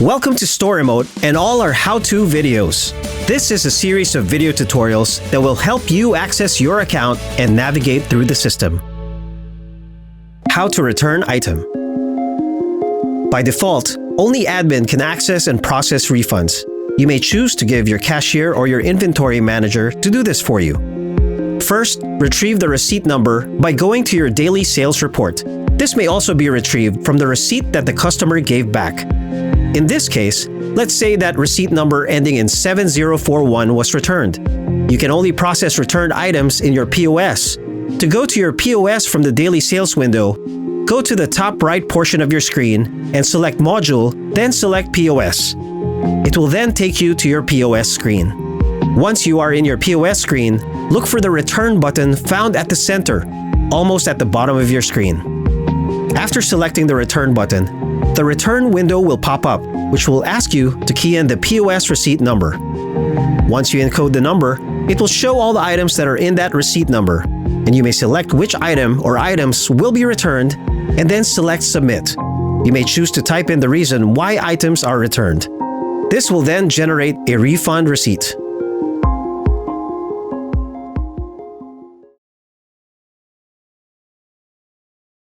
Welcome to StoRemote and all our how-to videos. This is a series of video tutorials that will help you access your account and navigate through the system. How to return item. By default, only admin can access and process refunds. You may choose to give your cashier or your inventory manager to do this for you. First, retrieve the receipt number by going to your daily sales report. This may also be retrieved from the receipt that the customer gave back. In this case, let's say that receipt number ending in 7041 was returned. You can only process returned items in your POS. To go to your POS from the daily sales window, go to the top right portion of your screen and select Module, then select POS. It will then take you to your POS screen. Once you are in your POS screen, look for the Return button found at the center, almost at the bottom of your screen. After selecting the Return button, the Return window will pop up, which will ask you to key in the POS receipt number. Once you encode the number, it will show all the items that are in that receipt number, and you may select which item or items will be returned, and then select Submit. You may choose to type in the reason why items are returned. This will then generate a refund receipt.